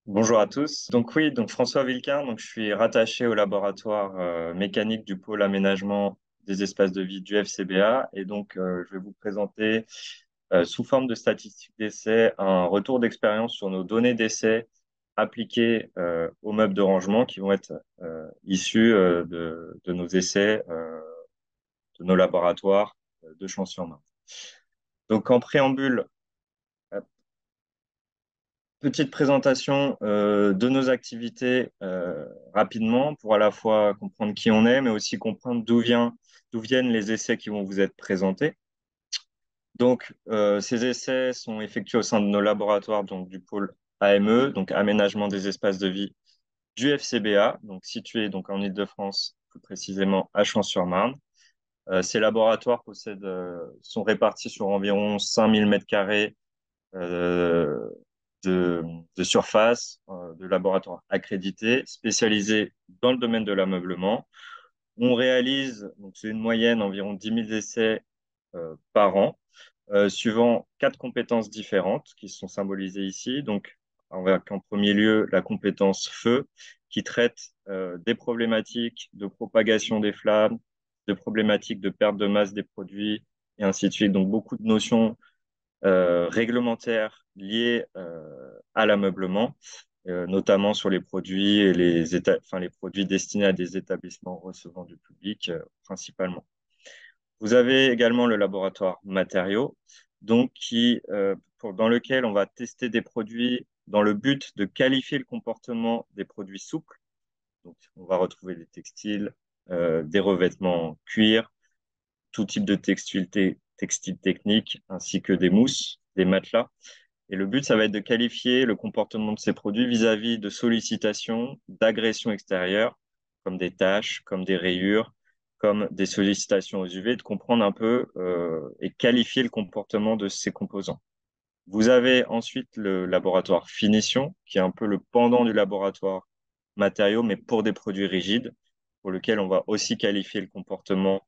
Bonjour à tous. Donc oui, donc François Vilquin, donc je suis rattaché au laboratoire mécanique du pôle aménagement des espaces de vie du FCBA et donc je vais vous présenter sous forme de statistiques d'essai un retour d'expérience sur nos données d'essai appliquées aux meubles de rangement qui vont être issus de nos essais de nos laboratoires de Champs-sur-Marne. Donc en préambule, petite présentation de nos activités rapidement pour à la fois comprendre qui on est, mais aussi comprendre d'où viennent les essais qui vont vous être présentés. Donc, ces essais sont effectués au sein de nos laboratoires, donc du pôle AME, donc aménagement des espaces de vie du FCBA, donc situé donc en Île-de-France, plus précisément à Champs-sur-Marne. Ces laboratoires sont répartis sur environ 5000 mètres carrés euh, de, de surface, de laboratoires accrédités, spécialisés dans le domaine de l'ameublement. On réalise, donc c'est une moyenne, environ 10 000 essais par an, suivant quatre compétences différentes qui sont symbolisées ici. Donc, avec en premier lieu la compétence feu, qui traite des problématiques de propagation des flammes, de problématiques de perte de masse des produits, et ainsi de suite. Donc, beaucoup de notions réglementaires liées à l'ameublement, notamment sur les produits et les produits destinés à des établissements recevant du public principalement. Vous avez également le laboratoire matériaux, donc dans lequel on va tester des produits dans le but de qualifier le comportement des produits souples. Donc, on va retrouver des textiles, des revêtements en cuir, tout type de textile technique, ainsi que des mousses, des matelas. Et le but, ça va être de qualifier le comportement de ces produits vis-à-vis de sollicitations, d'agressions extérieures, comme des taches, comme des rayures, comme des sollicitations aux UV, de comprendre un peu et qualifier le comportement de ces composants. Vous avez ensuite le laboratoire finition, qui est un peu le pendant du laboratoire matériaux, mais pour des produits rigides, pour lequel on va aussi qualifier le comportement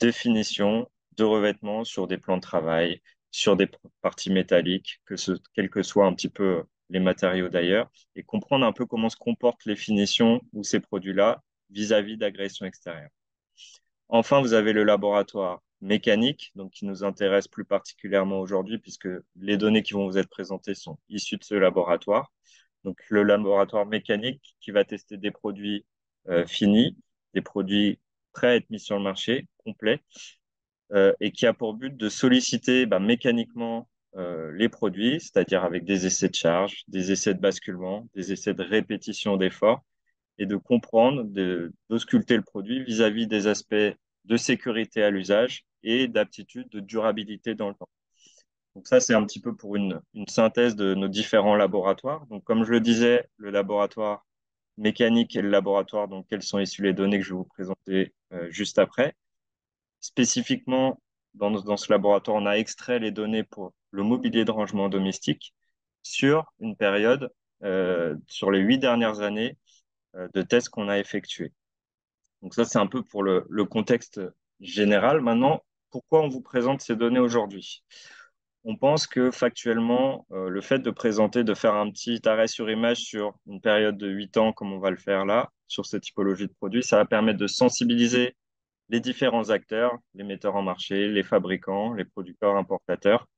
de finition, de revêtement sur des plans de travail, sur des parties métalliques, quels que soient un petit peu les matériaux d'ailleurs, et comprendre un peu comment se comportent les finitions ou ces produits-là vis-à-vis d'agressions extérieures. Enfin, vous avez le laboratoire mécanique, donc qui nous intéresse plus particulièrement aujourd'hui, puisque les données qui vont vous être présentées sont issues de ce laboratoire. Donc, le laboratoire mécanique qui va tester des produits finis, des produits prêts à être mis sur le marché, complets, et qui a pour but de solliciter mécaniquement les produits, c'est-à-dire avec des essais de charge, des essais de basculement, des essais de répétition d'efforts, et de comprendre, d'ausculter le produit vis-à-vis des aspects de sécurité à l'usage et d'aptitude de durabilité dans le temps. Donc ça, c'est un petit peu pour une synthèse de nos différents laboratoires. Donc comme je le disais, le laboratoire mécanique et le laboratoire dont quelles sont issues les données que je vais vous présenter juste après. Spécifiquement, dans ce laboratoire, on a extrait les données pour le mobilier de rangement domestique sur une période, sur les 8 dernières années de tests qu'on a effectués. Donc ça, c'est un peu pour le contexte général. Maintenant, pourquoi on vous présente ces données aujourd'hui? On pense que factuellement, le fait de présenter, de faire un petit arrêt sur image sur une période de 8 ans, comme on va le faire là, sur cette typologie de produits, ça va permettre de sensibiliser les différents acteurs, les metteurs en marché, les fabricants, les producteurs, importateurs,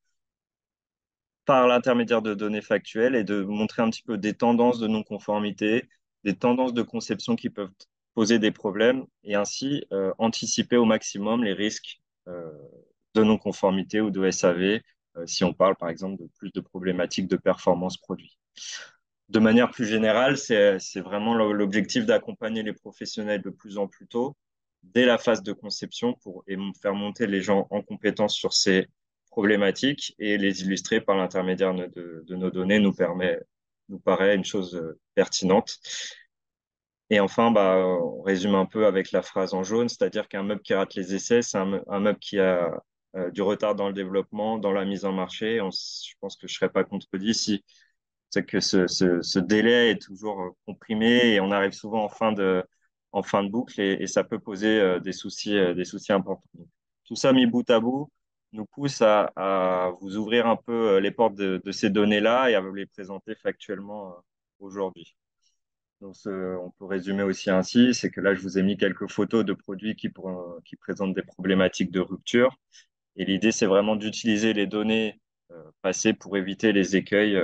par l'intermédiaire de données factuelles et de montrer un petit peu des tendances de non-conformité, des tendances de conception qui peuvent poser des problèmes et ainsi anticiper au maximum les risques de non-conformité ou de SAV si on parle par exemple de plus de problématiques de performance produit. De manière plus générale, c'est vraiment l'objectif d'accompagner les professionnels de plus en plus tôt, dès la phase de conception, et faire monter les gens en compétence sur ces problématiques et les illustrer par l'intermédiaire de nos données nous paraît une chose pertinente. Et enfin, on résume un peu avec la phrase en jaune, c'est-à-dire qu'un meuble qui rate les essais, c'est un meuble qui a du retard dans le développement, dans la mise en marché. Je pense que je ne serais pas contredit si c'est que ce délai est toujours comprimé et on arrive souvent en fin de boucle et ça peut poser des soucis importants. Donc, tout ça mis bout à bout nous pousse à vous ouvrir un peu les portes de ces données-là et à vous les présenter factuellement aujourd'hui. Donc, on peut résumer aussi ainsi, c'est que là, je vous ai mis quelques photos de produits qui présentent des problématiques de rupture. Et l'idée, c'est vraiment d'utiliser les données passées pour éviter les écueils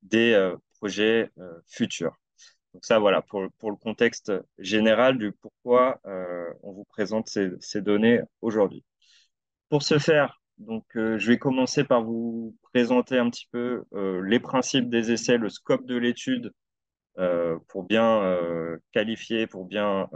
des projets futurs. Donc ça, voilà, pour le contexte général du pourquoi on vous présente ces données aujourd'hui. Pour ce faire, donc, je vais commencer par vous présenter un petit peu les principes des essais, le scope de l'étude pour bien qualifier, pour bien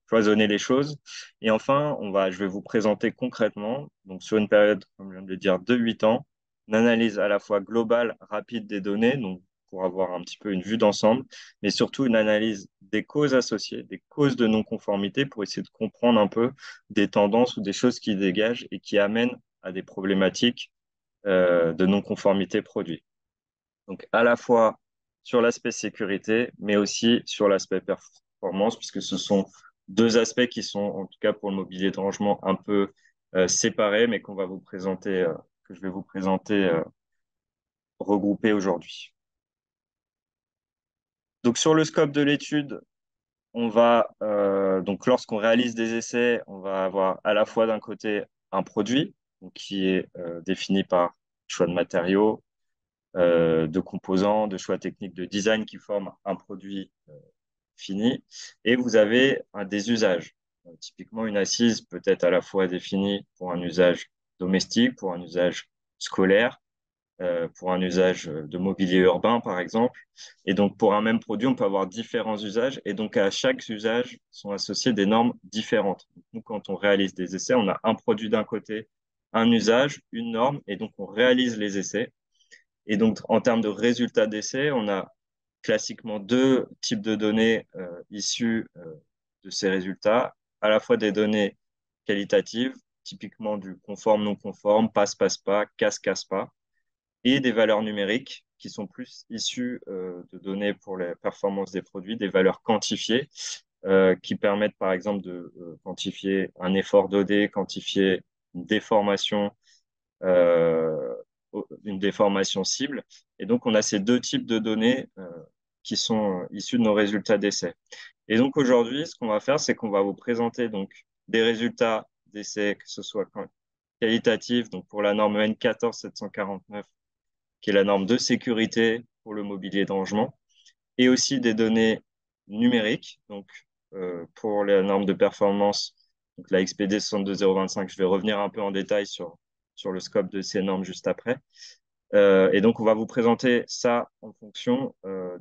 cloisonner les choses. Et enfin, je vais vous présenter concrètement, donc sur une période, comme je viens de le dire, de 8 ans, une analyse à la fois globale, rapide des données, donc pour avoir un petit peu une vue d'ensemble, mais surtout une analyse des causes associées, des causes de non-conformité pour essayer de comprendre un peu des tendances ou des choses qui dégagent et qui amènent à des problématiques de non-conformité produit. Donc à la fois sur l'aspect sécurité, mais aussi sur l'aspect performance, puisque ce sont deux aspects qui sont, en tout cas pour le mobilier de rangement, un peu séparés, mais que je vais vous présenter regroupés aujourd'hui. Donc sur le scope de l'étude, donc lorsqu'on réalise des essais, on va avoir à la fois d'un côté un produit, donc, qui est défini par choix de matériaux, de composants, de choix techniques de design qui forment un produit fini. Et vous avez des usages. Typiquement, une assise peut être à la fois définie pour un usage domestique, pour un usage scolaire, pour un usage de mobilier urbain, par exemple. Et donc, pour un même produit, on peut avoir différents usages. Et donc, à chaque usage sont associées des normes différentes. Donc, nous, quand on réalise des essais, on a un produit d'un côté, un usage, une norme, et donc on réalise les essais. Et donc, en termes de résultats d'essai, on a classiquement deux types de données issues de ces résultats, à la fois des données qualitatives, typiquement du conforme, non conforme, passe, passe pas, casse, casse pas, et des valeurs numériques qui sont plus issues de données pour les performances des produits, des valeurs quantifiées qui permettent par exemple de quantifier un effort d'OD, quantifier une déformation euh, une déformation cible. Et donc, on a ces deux types de données qui sont issues de nos résultats d'essai. Et donc, aujourd'hui, ce qu'on va faire, c'est qu'on va vous présenter donc des résultats d'essai, que ce soit qualitatifs, donc pour la norme EN 14749, qui est la norme de sécurité pour le mobilier de rangement, et aussi des données numériques, donc pour la norme de performance, donc la XPD 62025, je vais revenir un peu en détail sur le scope de ces normes juste après. Et donc, on va vous présenter ça en fonction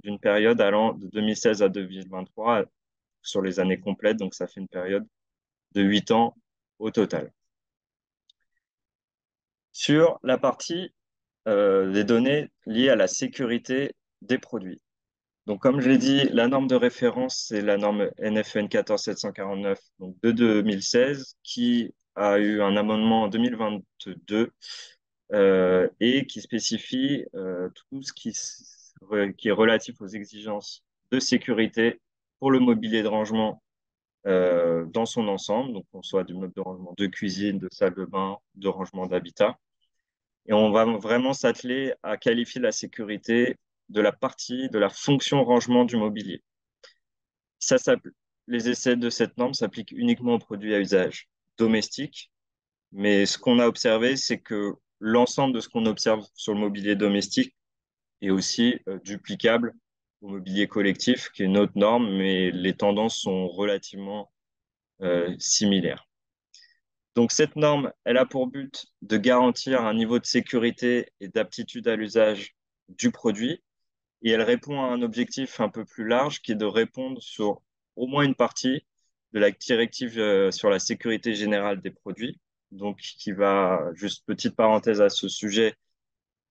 d'une période allant de 2016 à 2023 sur les années complètes. Donc, ça fait une période de 8 ans au total. Sur la partie des données liées à la sécurité des produits. Donc, comme je l'ai dit, la norme de référence, c'est la norme NFN 14749 donc de 2016, qui a eu un amendement en 2022 et qui spécifie tout ce qui est relatif aux exigences de sécurité pour le mobilier de rangement dans son ensemble, donc qu'on soit du meuble de rangement de cuisine, de salle de bain, de rangement d'habitat. Et on va vraiment s'atteler à qualifier la sécurité de la partie, de la fonction rangement du mobilier. Ça, les essais de cette norme s'appliquent uniquement aux produits à usage domestique, mais ce qu'on a observé, c'est que l'ensemble de ce qu'on observe sur le mobilier domestique est aussi duplicable au mobilier collectif, qui est une autre norme, mais les tendances sont relativement similaires. Donc cette norme, elle a pour but de garantir un niveau de sécurité et d'aptitude à l'usage du produit, et elle répond à un objectif un peu plus large qui est de répondre sur au moins une partie de la directive sur la sécurité générale des produits. Donc, qui va, juste petite parenthèse à ce sujet,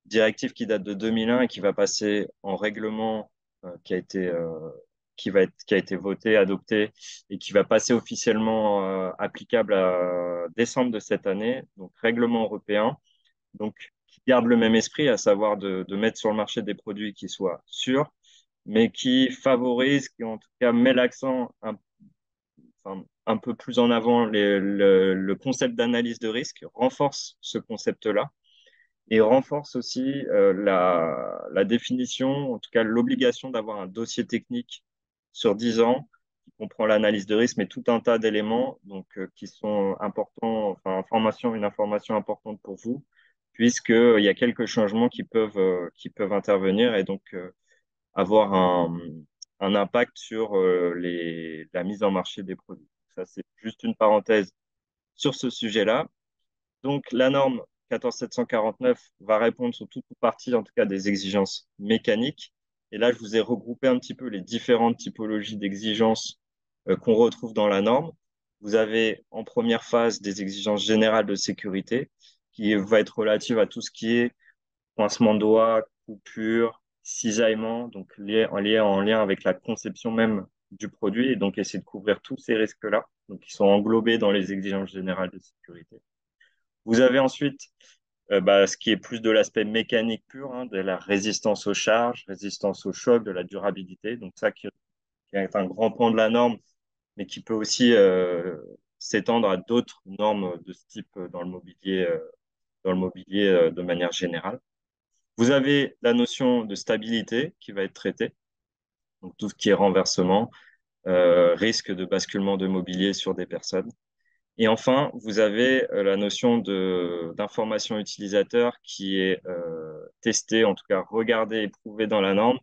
directive qui date de 2001 et qui va passer en règlement qui a été voté, adopté et qui va passer officiellement applicable à décembre de cette année, donc règlement européen, donc qui garde le même esprit, à savoir de mettre sur le marché des produits qui soient sûrs, mais qui favorisent, qui en tout cas met l'accent enfin, un peu plus en avant le concept d'analyse de risque, renforce ce concept-là et renforce aussi la définition, en tout cas l'obligation d'avoir un dossier technique sur 10 ans qui comprend l'analyse de risque, mais tout un tas d'éléments donc, qui sont importants, enfin, une information importante pour vous, puisqu'il y a quelques changements qui peuvent intervenir et donc avoir un impact sur la mise en marché des produits. Ça, c'est juste une parenthèse sur ce sujet-là. Donc, la norme 14749 va répondre sur toute ou partie, en tout cas, des exigences mécaniques. Et là, je vous ai regroupé un petit peu les différentes typologies d'exigences qu'on retrouve dans la norme. Vous avez en première phase des exigences générales de sécurité qui va être relative à tout ce qui est coincement de doigts, coupure, cisaillement, donc en lien avec la conception même du produit et donc essayer de couvrir tous ces risques-là, donc qui sont englobés dans les exigences générales de sécurité. Vous avez ensuite ce qui est plus de l'aspect mécanique pur, hein, de la résistance aux charges, résistance au choc, de la durabilité. Donc ça qui est un grand pan de la norme, mais qui peut aussi s'étendre à d'autres normes de ce type dans le mobilier de manière générale. Vous avez la notion de stabilité qui va être traitée, donc tout ce qui est renversement, risque de basculement de mobilier sur des personnes. Et enfin, vous avez la notion d'information utilisateur qui est testée, en tout cas regardée et prouvée dans la norme,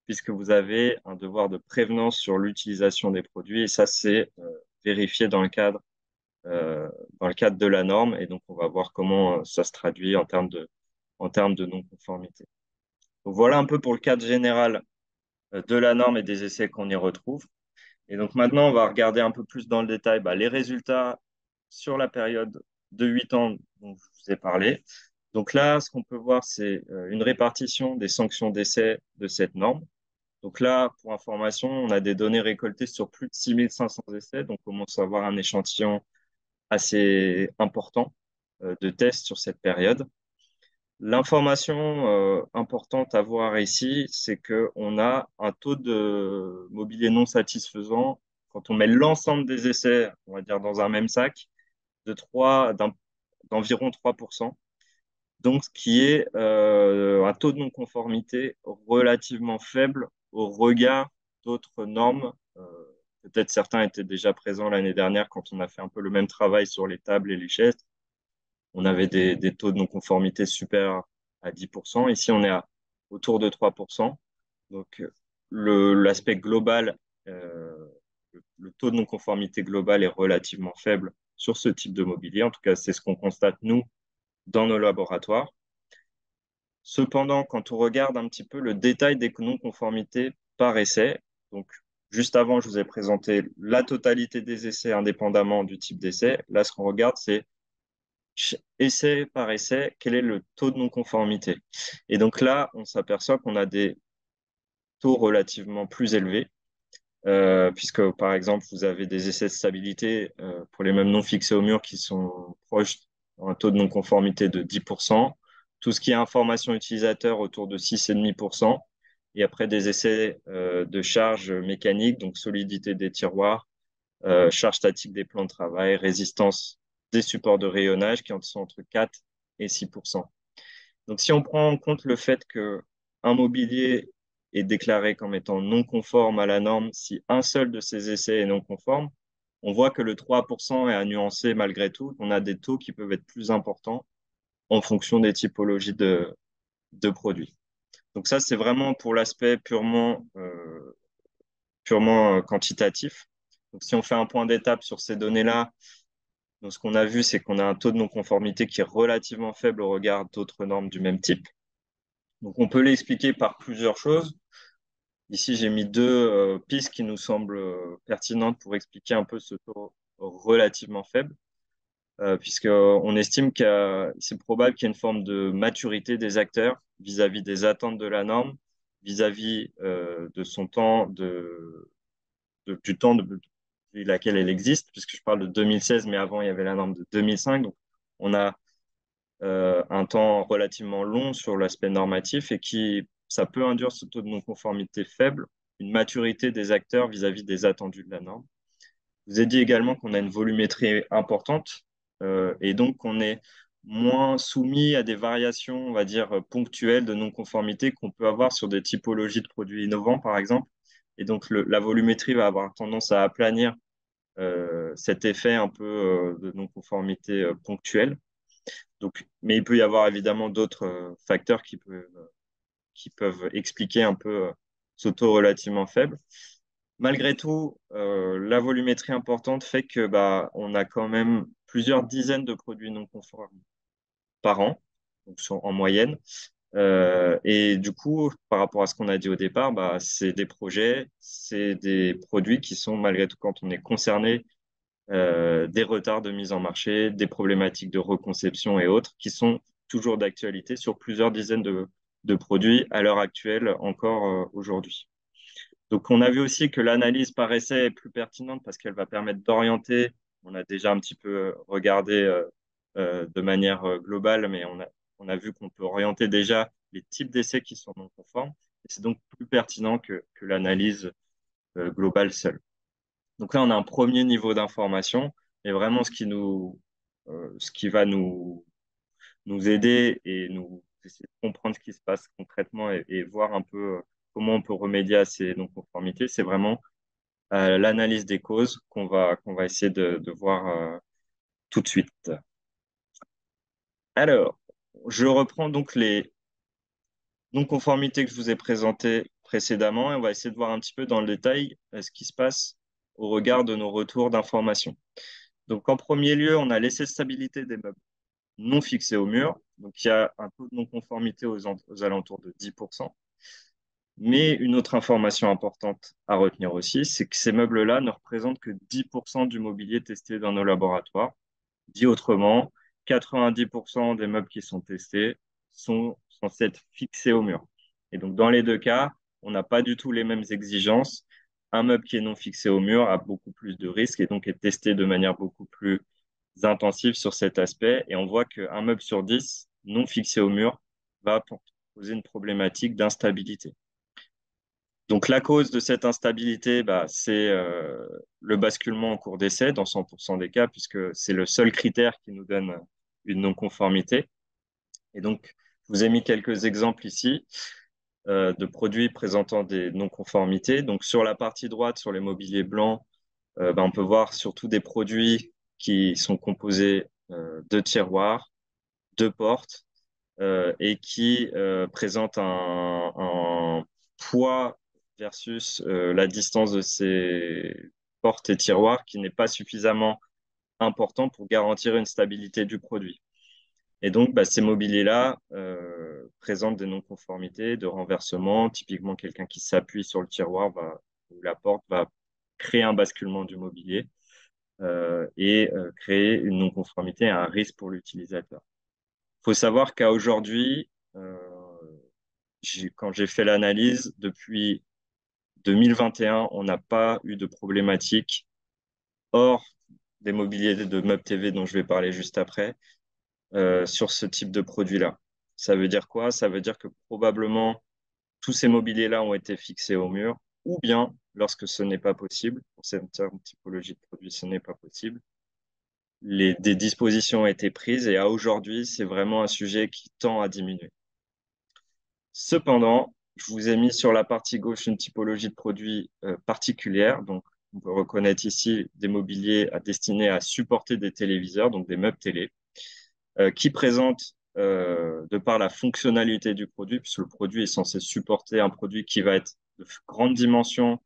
puisque vous avez un devoir de prévenance sur l'utilisation des produits. Et ça, c'est vérifié dans le cadre de la norme. Et donc, on va voir comment ça se traduit en termes de non-conformité. Donc, voilà un peu pour le cadre général de la norme et des essais qu'on y retrouve. Et donc maintenant, on va regarder un peu plus dans le détail les résultats sur la période de 8 ans dont je vous ai parlé. Donc là, ce qu'on peut voir, c'est une répartition des sanctions d'essai de cette norme. Donc là, pour information, on a des données récoltées sur plus de 6500 essais, donc on commence à avoir un échantillon assez important de tests sur cette période. L'information importante à voir ici, c'est qu'on a un taux de mobilier non satisfaisant quand on met l'ensemble des essais, on va dire dans un même sac, d'environ 3%. Donc, ce qui est un taux de non-conformité relativement faible au regard d'autres normes. Peut-être certains étaient déjà présents l'année dernière quand on a fait un peu le même travail sur les tables et les chaises. On avait des taux de non-conformité supérieurs à 10%. Ici, on est autour de 3%. Donc, l'aspect global, le taux de non-conformité global est relativement faible sur ce type de mobilier. En tout cas, c'est ce qu'on constate, nous, dans nos laboratoires. Cependant, quand on regarde un petit peu le détail des non-conformités par essai, donc juste avant, je vous ai présenté la totalité des essais indépendamment du type d'essai. Là, ce qu'on regarde, c'est essai par essai, quel est le taux de non-conformité. Et donc là, on s'aperçoit qu'on a des taux relativement plus élevés, puisque par exemple, vous avez des essais de stabilité pour les mêmes non fixés au mur qui sont proches d'un taux de non-conformité de 10%. Tout ce qui est information utilisateur autour de 6,5%. Et après des essais de charge mécanique, donc solidité des tiroirs, charge statique des plans de travail, résistance des supports de rayonnage qui sont entre 4 et 6%. Donc, si on prend en compte le fait qu'un mobilier est déclaré comme étant non conforme à la norme, si un seul de ces essais est non conforme, on voit que le 3% est à nuancer malgré tout. On a des taux qui peuvent être plus importants en fonction des typologies de produits. Donc ça, c'est vraiment pour l'aspect purement quantitatif. Donc si on fait un point d'étape sur ces données-là, donc, ce qu'on a vu, c'est qu'on a un taux de non-conformité qui est relativement faible au regard d'autres normes du même type. Donc, on peut l'expliquer par plusieurs choses. Ici, j'ai mis deux pistes qui nous semblent pertinentes pour expliquer un peu ce taux relativement faible, puisqu'on estime que c'est probable qu'il y ait une forme de maturité des acteurs vis-à-vis des attentes de la norme, vis-à-vis de son temps, du temps depuis laquelle elle existe, puisque je parle de 2016, mais avant, il y avait la norme de 2005. Donc, on a un temps relativement long sur l'aspect normatif et ça peut induire ce taux de non-conformité faible, une maturité des acteurs vis-à-vis des attendus de la norme. Je vous ai dit également qu'on a une volumétrie importante et donc on est moins soumis à des variations, on va dire, ponctuelles de non-conformité qu'on peut avoir sur des typologies de produits innovants, par exemple. Et donc, la volumétrie va avoir tendance à aplanir cet effet un peu de non-conformité ponctuelle. Donc, mais il peut y avoir évidemment d'autres facteurs qui peuvent expliquer un peu ce taux relativement faible. Malgré tout, la volumétrie importante fait que bah, on a quand même plusieurs dizaines de produits non conformes par an, donc en moyenne. Et du coup, par rapport à ce qu'on a dit au départ, bah, c'est des projets, c'est des produits qui sont, malgré tout, quand on est concerné, des retards de mise en marché, des problématiques de reconception et autres, qui sont toujours d'actualité sur plusieurs dizaines de produits à l'heure actuelle, encore aujourd'hui. Donc, on a vu aussi que l'analyse par essai est plus pertinente parce qu'elle va permettre d'orienter. On a déjà un petit peu regardé de manière globale, mais on a vu qu'on peut orienter déjà les types d'essais qui sont non conformes. Et c'est donc plus pertinent que l'analyse globale seule. Donc là, on a un premier niveau d'information et vraiment ce qui va nous aider et nous essayer de comprendre ce qui se passe concrètement et voir un peu comment on peut remédier à ces non-conformités, c'est vraiment l'analyse des causes qu'on va essayer de voir tout de suite. Alors, je reprends donc les non-conformités que je vous ai présentées précédemment et on va essayer de voir un petit peu dans le détail ce qui se passe au regard de nos retours d'informations. Donc, en premier lieu, on a l'essai de stabilité des meubles non fixés au mur. Donc, il y a un taux de non-conformité aux alentours de 10%. Mais une autre information importante à retenir aussi, c'est que ces meubles-là ne représentent que 10% du mobilier testé dans nos laboratoires. Dit autrement, 90% des meubles qui sont testés sont censés être fixés au mur. Et donc, dans les deux cas, on n'a pas du tout les mêmes exigences. Un meuble qui est non fixé au mur a beaucoup plus de risques et donc est testé de manière beaucoup plus intensive sur cet aspect. Et on voit qu'un meuble sur 10 non fixé au mur va poser une problématique d'instabilité. Donc, la cause de cette instabilité, bah, c'est le basculement en cours d'essai dans 100% des cas, puisque c'est le seul critère qui nous donne une non-conformité. Et donc, je vous ai mis quelques exemples ici de produits présentant des non-conformités. Donc, sur la partie droite, sur les mobiliers blancs, bah, on peut voir surtout des produits qui sont composés de tiroirs, de portes, et qui présente un poids versus la distance de ces portes et tiroirs qui n'est pas suffisamment important pour garantir une stabilité du produit. Et donc, bah, ces mobiliers-là présentent des non-conformités de renversement. Typiquement, quelqu'un qui s'appuie sur le tiroir ou la porte va créer un basculement du mobilier et créer une non-conformité et un risque pour l'utilisateur. Il faut savoir qu'à aujourd'hui, quand j'ai fait l'analyse, depuis 2021, on n'a pas eu de problématique hors des mobiliers de Meubles TV dont je vais parler juste après sur ce type de produit-là. Ça veut dire quoi? Ça veut dire que probablement tous ces mobiliers-là ont été fixés au mur ou bien, lorsque ce n'est pas possible, pour cette typologie de produit, ce n'est pas possible, des dispositions ont été prises et à aujourd'hui, c'est vraiment un sujet qui tend à diminuer. Cependant, je vous ai mis sur la partie gauche une typologie de produits particulière. Donc, on peut reconnaître ici des mobiliers destinés à supporter des téléviseurs, donc des meubles télé, qui présentent, de par la fonctionnalité du produit, puisque le produit est censé supporter un produit qui va être de grande dimension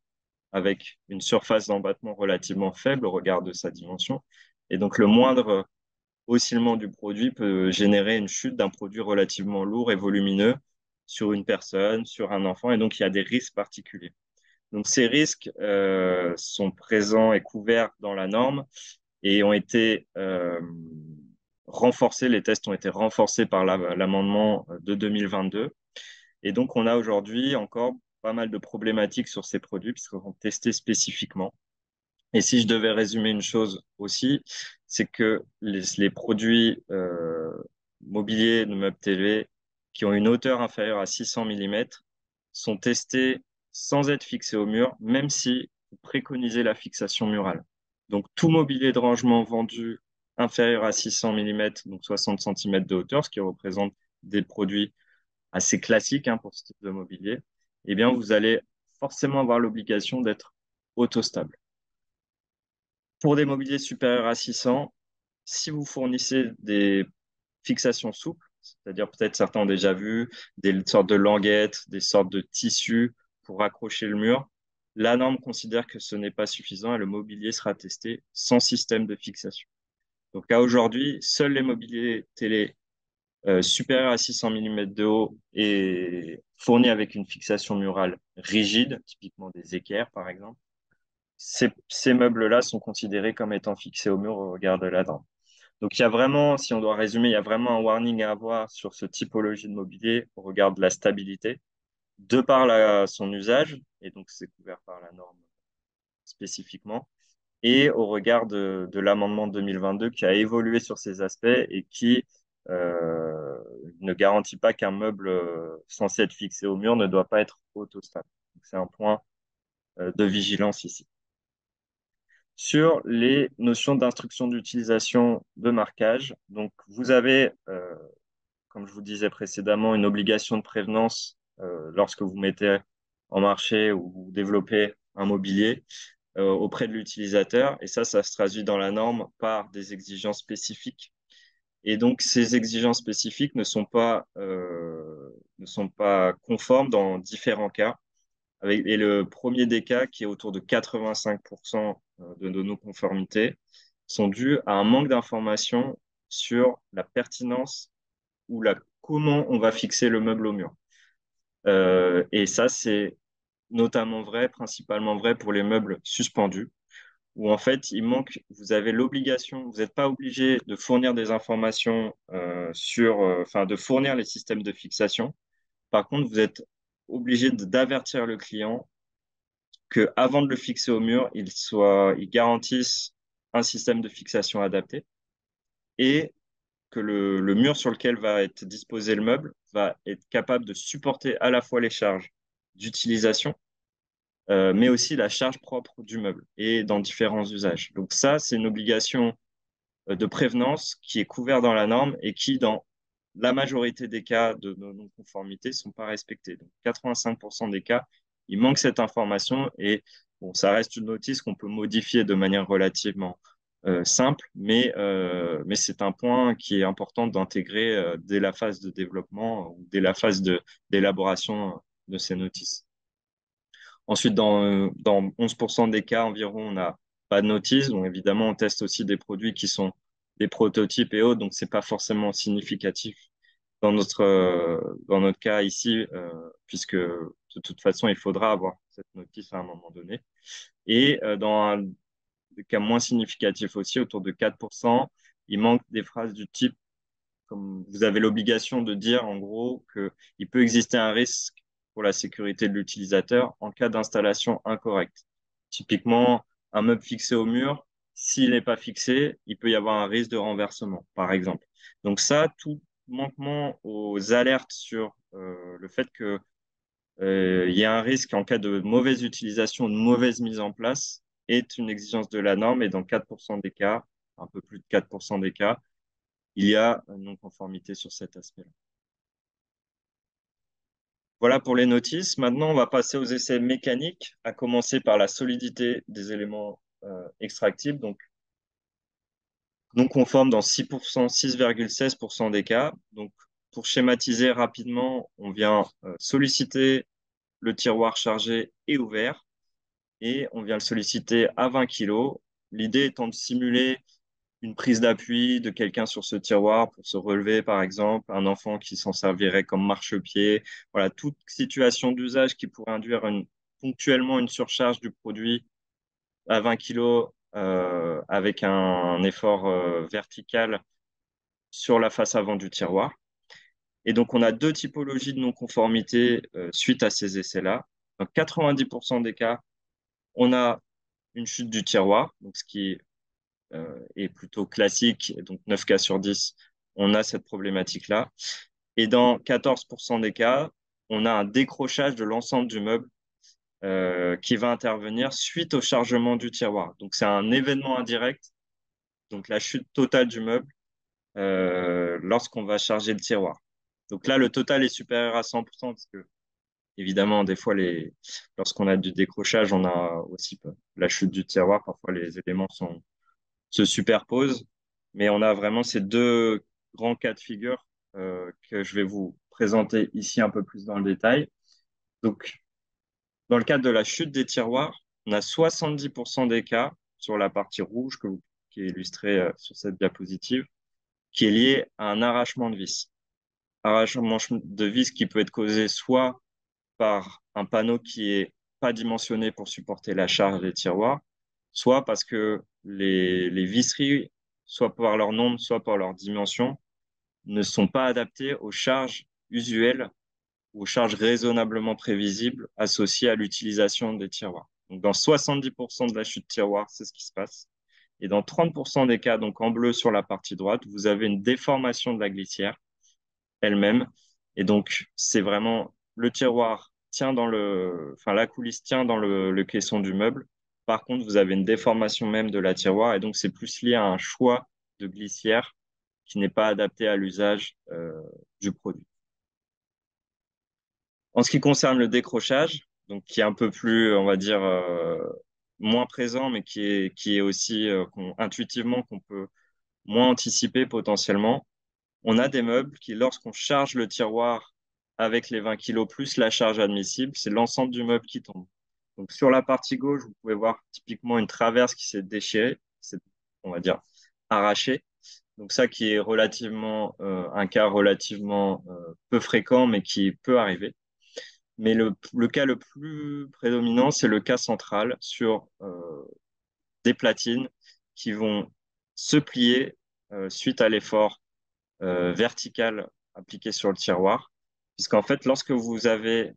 avec une surface d'embattement relativement faible au regard de sa dimension. Et donc, le moindre oscillement du produit peut générer une chute d'un produit relativement lourd et volumineux sur une personne, sur un enfant, et donc il y a des risques particuliers. Donc ces risques sont présents et couverts dans la norme et ont été renforcés, les tests ont été renforcés par l'amendement de 2022. Et donc on a aujourd'hui encore pas mal de problématiques sur ces produits puisqu'ils sont testés spécifiquement. Et si je devais résumer une chose aussi, c'est que les produits mobiliers de meubles TV qui ont une hauteur inférieure à 600 mm sont testés sans être fixés au mur, même si vous préconisez la fixation murale. Donc tout mobilier de rangement vendu inférieurs à 600 mm, donc 60 cm de hauteur, ce qui représente des produits assez classiques hein, pour ce type de mobilier, eh bien, vous allez forcément avoir l'obligation d'être autostable. Pour des mobiliers supérieurs à 600, si vous fournissez des fixations souples, c'est-à-dire peut-être certains ont déjà vu des sortes de languettes, des sortes de tissus pour accrocher le mur, la norme considère que ce n'est pas suffisant et le mobilier sera testé sans système de fixation. Donc à aujourd'hui, seuls les mobiliers télé supérieurs à 600 mm de haut et fournis avec une fixation murale rigide, typiquement des équerres par exemple, ces meubles-là sont considérés comme étant fixés au mur au regard de la norme. Donc il y a vraiment, si on doit résumer, il y a vraiment un warning à avoir sur ce typologie de mobilier au regard de la stabilité, de par son usage, et donc c'est couvert par la norme spécifiquement, et au regard de l'amendement de 2022 qui a évolué sur ces aspects et qui euh, ne garantit pas qu'un meuble censé être fixé au mur ne doit pas être autostable. C'est un point de vigilance ici. Sur les notions d'instruction d'utilisation de marquage, donc vous avez, comme je vous disais précédemment, une obligation de prévenance lorsque vous mettez en marché ou vous développez un mobilier auprès de l'utilisateur. Et ça se traduit dans la norme par des exigences spécifiques. Et donc, ces exigences spécifiques ne sont pas conformes dans différents cas. Et le premier des cas, qui est autour de 85% de nos non-conformités, sont dus à un manque d'information sur la pertinence ou comment on va fixer le meuble au mur. Et ça, c'est notamment vrai, principalement vrai pour les meubles suspendus, où en fait, vous avez l'obligation, vous n'êtes pas obligé de fournir des informations enfin, de fournir les systèmes de fixation. Par contre, vous êtes obligé d'avertir le client que avant de le fixer au mur, il garantisse un système de fixation adapté et que le mur sur lequel va être disposé le meuble va être capable de supporter à la fois les charges d'utilisation, mais aussi la charge propre du meuble et dans différents usages. Donc ça, c'est une obligation de prévenance qui est couverte dans la norme et qui, dans la majorité des cas de non-conformité, ne sont pas respectés. Donc 85% des cas, il manque cette information et bon, ça reste une notice qu'on peut modifier de manière relativement simple, mais c'est un point qui est important d'intégrer dès la phase de développement ou dès la phase d'élaboration de ces notices. Ensuite, dans 11% des cas environ, on n'a pas de notice. Donc, évidemment, on teste aussi des produits qui sont des prototypes et autres, donc c'est pas forcément significatif dans notre cas ici, puisque de toute façon, il faudra avoir cette notice à un moment donné. Et dans un cas moins significatif aussi, autour de 4%, il manque des phrases du type comme vous avez l'obligation de dire en gros qu'il peut exister un risque pour la sécurité de l'utilisateur en cas d'installation incorrecte. Typiquement, un meuble fixé au mur, s'il n'est pas fixé, il peut y avoir un risque de renversement, par exemple. Donc ça, tout manquement aux alertes sur le fait que il y a un risque en cas de mauvaise utilisation, de mauvaise mise en place, est une exigence de la norme et dans 4% des cas, un peu plus de 4% des cas, il y a une non-conformité sur cet aspect-là. Voilà pour les notices. Maintenant, on va passer aux essais mécaniques, à commencer par la solidité des éléments extractibles, donc non conformes dans 6%, 6,16% des cas. Donc, pour schématiser rapidement, on vient solliciter le tiroir chargé et ouvert et on vient le solliciter à 20 kg. L'idée étant de simuler une prise d'appui de quelqu'un sur ce tiroir pour se relever, par exemple, un enfant qui s'en servirait comme marchepied. Voilà, toute situation d'usage qui pourrait induire ponctuellement une surcharge du produit à 20 kg avec un effort vertical sur la face avant du tiroir. Et donc, on a deux typologies de non-conformité suite à ces essais-là. Dans 90% des cas, on a une chute du tiroir, donc ce qui est plutôt classique, donc 9 cas sur 10, on a cette problématique-là. Et dans 14% des cas, on a un décrochage de l'ensemble du meuble qui va intervenir suite au chargement du tiroir. Donc c'est un événement indirect donc la chute totale du meuble lorsqu'on va charger le tiroir. Donc là, le total est supérieur à 100% parce que, évidemment, des fois, lorsqu'on a du décrochage, on a aussi la chute du tiroir. Parfois, les éléments se superposent. Mais on a vraiment ces deux grands cas de figure que je vais vous présenter ici un peu plus dans le détail. Donc, dans le cadre de la chute des tiroirs, on a 70% des cas sur la partie rouge qui est illustrée sur cette diapositive, qui est lié à un arrachement de vis. Arrachement de vis qui peut être causé soit par un panneau qui est pas dimensionné pour supporter la charge des tiroirs, soit parce que les visseries, soit par leur nombre, soit par leur dimension, ne sont pas adaptées aux charges usuelles ou aux charges raisonnablement prévisibles associées à l'utilisation des tiroirs. Donc, dans 70% de la chute de tiroir, c'est ce qui se passe. Et dans 30% des cas, donc en bleu sur la partie droite, vous avez une déformation de la glissière elle-même. Et donc, c'est vraiment le tiroir tient enfin, la coulisse tient dans le caisson du meuble. Par contre, vous avez une déformation même de la tiroir et donc c'est plus lié à un choix de glissière qui n'est pas adapté à l'usage du produit. En ce qui concerne le décrochage, donc qui est un peu plus, on va dire, moins présent, mais qui est aussi intuitivement qu'on peut moins anticiper potentiellement. On a des meubles qui, lorsqu'on charge le tiroir avec les 20 kilos plus la charge admissible, c'est l'ensemble du meuble qui tombe. Donc sur la partie gauche, vous pouvez voir typiquement une traverse qui s'est déchirée, c'est, on va dire, arrachée. Donc ça qui est relativement un cas relativement peu fréquent, mais qui peut arriver. Mais le cas le plus prédominant, c'est le cas central sur des platines qui vont se plier suite à l'effort vertical appliqué sur le tiroir. Puisqu'en fait, lorsque vous avez,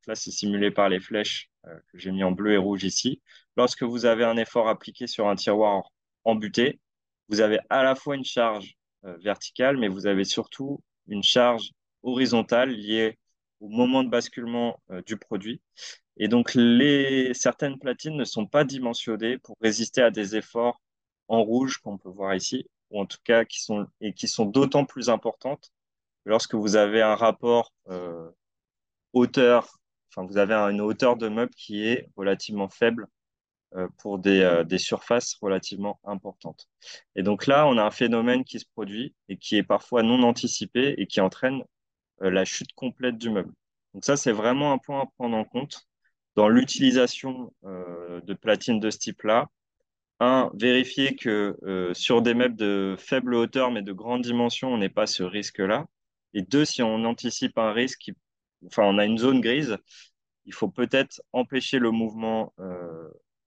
là c'est simulé par les flèches que j'ai mis en bleu et rouge ici, lorsque vous avez un effort appliqué sur un tiroir embuté, vous avez à la fois une charge verticale, mais vous avez surtout une charge horizontale liée au moment de basculement du produit. Et donc, certaines platines ne sont pas dimensionnées pour résister à des efforts en rouge qu'on peut voir ici, ou en tout cas qui sont d'autant plus importantes lorsque vous avez un rapport hauteur, enfin, vous avez une hauteur de meuble qui est relativement faible pour des surfaces relativement importantes. Et donc là, on a un phénomène qui se produit et qui est parfois non anticipé et qui entraîne la chute complète du meuble. Donc ça, c'est vraiment un point à prendre en compte dans l'utilisation de platines de ce type-là. Un, vérifier que sur des meubles de faible hauteur mais de grande dimension, on n'ait pas ce risque-là. Et deux, si on anticipe un risque, enfin, on a une zone grise, il faut peut-être empêcher le mouvement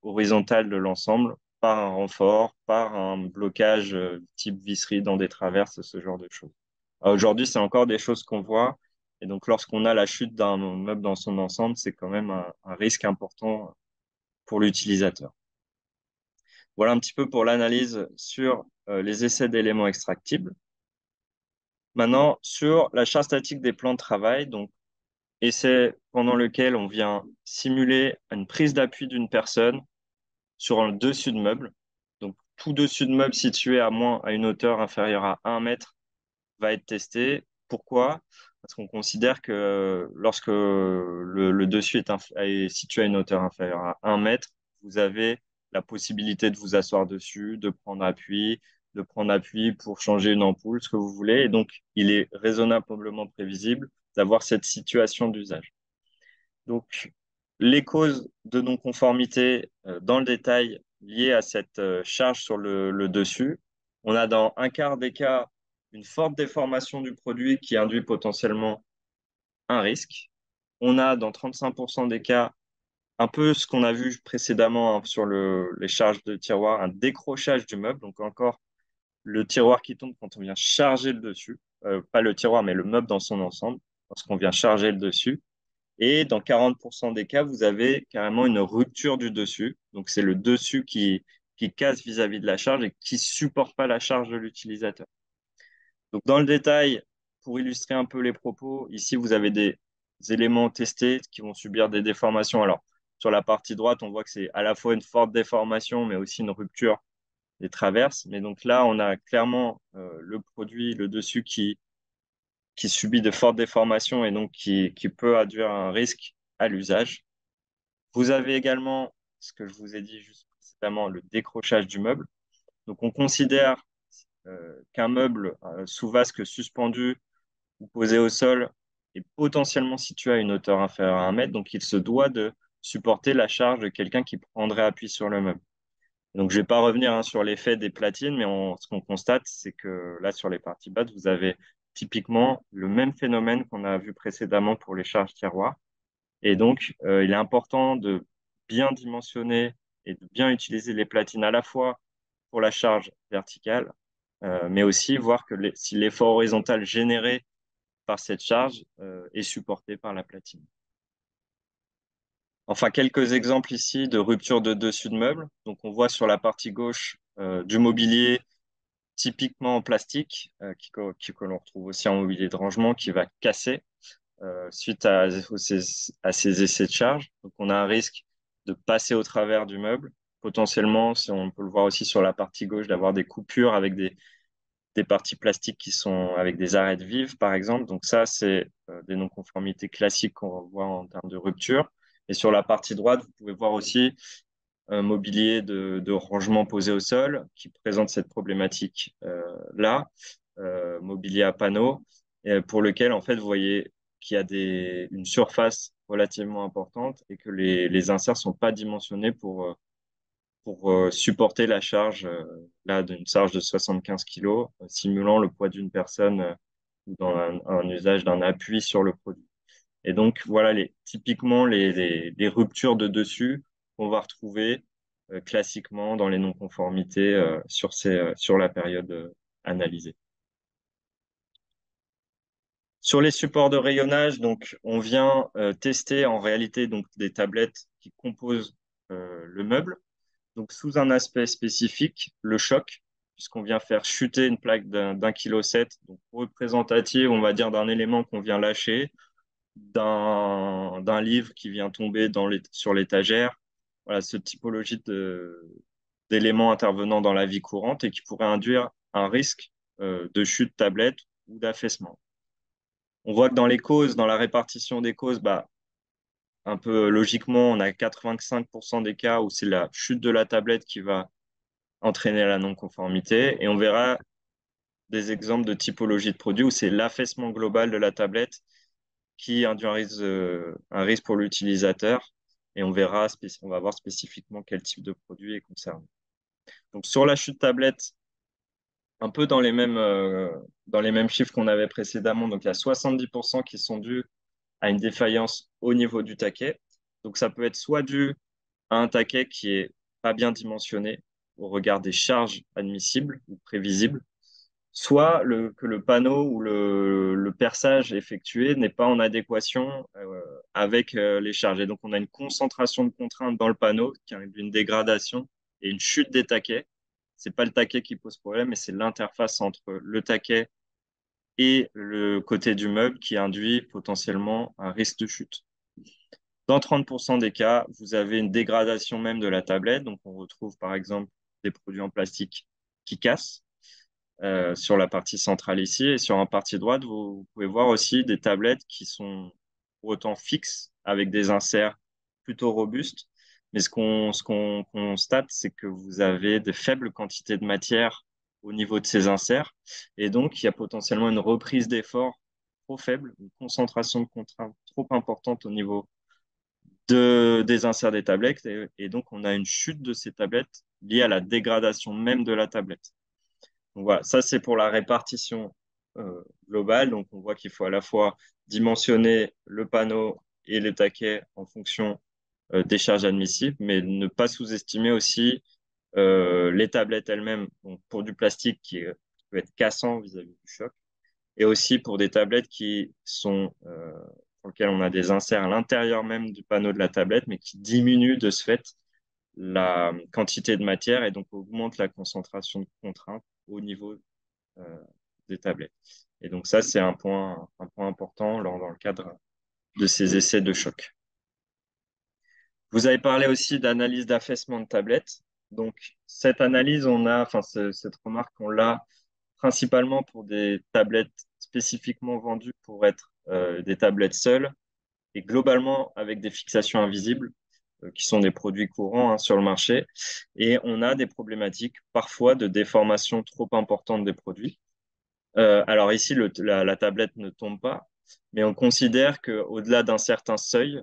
horizontal de l'ensemble par un renfort, par un blocage type visserie dans des traverses, ce genre de choses. Aujourd'hui, c'est encore des choses qu'on voit. Et donc, lorsqu'on a la chute d'un meuble dans son ensemble, c'est quand même un risque important pour l'utilisateur. Voilà un petit peu pour l'analyse sur les essais d'éléments extractibles. Maintenant, sur la charge statique des plans de travail, donc essai pendant lequel on vient simuler une prise d'appui d'une personne sur un dessus de meuble. Donc, tout dessus de meuble situé à une hauteur inférieure à 1 mètre va être testé. Pourquoi? Parce qu'on considère que lorsque le dessus est situé à une hauteur inférieure à 1 mètre, vous avez la possibilité de vous asseoir dessus, de prendre appui pour changer une ampoule, ce que vous voulez. Et donc, il est raisonnablement prévisible d'avoir cette situation d'usage. Donc, les causes de non-conformité dans le détail liées à cette charge sur le dessus, on a dans un quart des cas une forte déformation du produit qui induit potentiellement un risque. On a dans 35% des cas un peu ce qu'on a vu précédemment hein, sur les charges de tiroir, un décrochage du meuble, donc encore le tiroir qui tombe quand on vient charger le dessus, pas le tiroir mais le meuble dans son ensemble, lorsqu'on vient charger le dessus. Et dans 40% des cas, vous avez carrément une rupture du dessus. Donc, c'est le dessus qui casse vis-à-vis de la charge et qui supporte pas la charge de l'utilisateur. Donc, dans le détail, pour illustrer un peu les propos, ici, vous avez des éléments testés qui vont subir des déformations. Alors, sur la partie droite, on voit que c'est à la fois une forte déformation, mais aussi une rupture les traverses. Mais donc là, on a clairement le produit, le dessus qui subit de fortes déformations et donc qui peut induire un risque à l'usage. Vous avez également, ce que je vous ai dit juste précédemment, le décrochage du meuble. Donc on considère qu'un meuble sous vasque suspendu ou posé au sol est potentiellement situé à une hauteur inférieure à 1 mètre, donc il se doit de supporter la charge de quelqu'un qui prendrait appui sur le meuble. Donc, je ne vais pas revenir sur l'effet des platines, mais ce qu'on constate, c'est que là, sur les parties basses, vous avez typiquement le même phénomène qu'on a vu précédemment pour les charges tiroirs. Et donc, il est important de bien dimensionner et de bien utiliser les platines à la fois pour la charge verticale, mais aussi voir que si l'effort horizontal généré par cette charge est supporté par la platine. Enfin, quelques exemples ici de rupture de dessus de meubles. Donc, on voit sur la partie gauche du mobilier typiquement en plastique, que l'on retrouve aussi en mobilier de rangement, qui va casser suite à ces essais de charge. Donc, on a un risque de passer au travers du meuble. Potentiellement, si on peut le voir aussi sur la partie gauche, d'avoir des coupures avec des parties plastiques qui sont avec des arêtes vives, par exemple. Donc ça, c'est des non-conformités classiques qu'on voit en termes de rupture. Et sur la partie droite, vous pouvez voir aussi un mobilier de rangement posé au sol qui présente cette problématique là, mobilier à panneaux, pour lequel en fait vous voyez qu'il y a une surface relativement importante et que les inserts sont pas dimensionnés pour supporter la charge là d'une charge de 75 kg, simulant le poids d'une personne ou dans un usage d'un appui sur le produit. Et donc, voilà typiquement les ruptures de dessus qu'on va retrouver classiquement dans les non-conformités sur la période analysée. Sur les supports de rayonnage, donc, on vient tester en réalité donc, des tablettes qui composent le meuble. Donc, sous un aspect spécifique, le choc, puisqu'on vient faire chuter une plaque d'un kilo 7, donc représentative, on va dire, d'un élément qu'on vient lâcher d'un livre qui vient tomber sur l'étagère. Voilà, ce typologie d'éléments intervenant dans la vie courante et qui pourrait induire un risque de chute tablette ou d'affaissement. On voit que dans les causes, dans la répartition des causes, bah, un peu logiquement, on a 85% des cas où c'est la chute de la tablette qui va entraîner la non-conformité. Et on verra des exemples de typologie de produits où c'est l'affaissement global de la tablette qui induit un risque pour l'utilisateur. Et on va voir spécifiquement quel type de produit est concerné. Donc, sur la chute tablette, un peu dans les mêmes chiffres qu'on avait précédemment, donc il y a 70% qui sont dus à une défaillance au niveau du taquet. Donc, ça peut être soit dû à un taquet qui est pas bien dimensionné au regard des charges admissibles ou prévisibles, soit que le panneau ou le perçage effectué n'est pas en adéquation avec les charges. Et donc, on a une concentration de contraintes dans le panneau qui a une dégradation et une chute des taquets. C'est pas le taquet qui pose problème, mais c'est l'interface entre le taquet et le côté du meuble qui induit potentiellement un risque de chute. Dans 30% des cas, vous avez une dégradation même de la tablette. Donc, on retrouve par exemple des produits en plastique qui cassent sur la partie centrale ici. Et sur la partie droite, vous pouvez voir aussi des tablettes qui sont pour autant fixes avec des inserts plutôt robustes. Mais ce qu'on constate, c'est que vous avez de faibles quantités de matière au niveau de ces inserts. Et donc, il y a potentiellement une reprise d'effort trop faible, une concentration de contraintes trop importante au niveau des inserts des tablettes. Et donc, on a une chute de ces tablettes liée à la dégradation même de la tablette. Donc voilà, ça c'est pour la répartition globale. Donc on voit qu'il faut à la fois dimensionner le panneau et les taquets en fonction des charges admissibles, mais ne pas sous-estimer aussi les tablettes elles-mêmes. Donc pour du plastique qui peut être cassant vis-à-vis du choc, et aussi pour des tablettes qui sont pour lesquelles on a des inserts à l'intérieur même du panneau de la tablette, mais qui diminuent de ce fait la quantité de matière et donc augmente la concentration de contrainte au niveau euh, des tablettes. Et donc ça, c'est un point important dans le cadre de ces essais de choc. Vous avez parlé aussi d'analyse d'affaissement de tablettes. Donc, cette analyse, enfin, cette remarque, on l'a principalement pour des tablettes spécifiquement vendues pour être des tablettes seules et globalement avec des fixations invisibles, qui sont des produits courants hein, sur le marché. Et on a des problématiques parfois de déformation trop importante des produits. Alors ici, la tablette ne tombe pas, mais on considère qu'au-delà d'un certain seuil,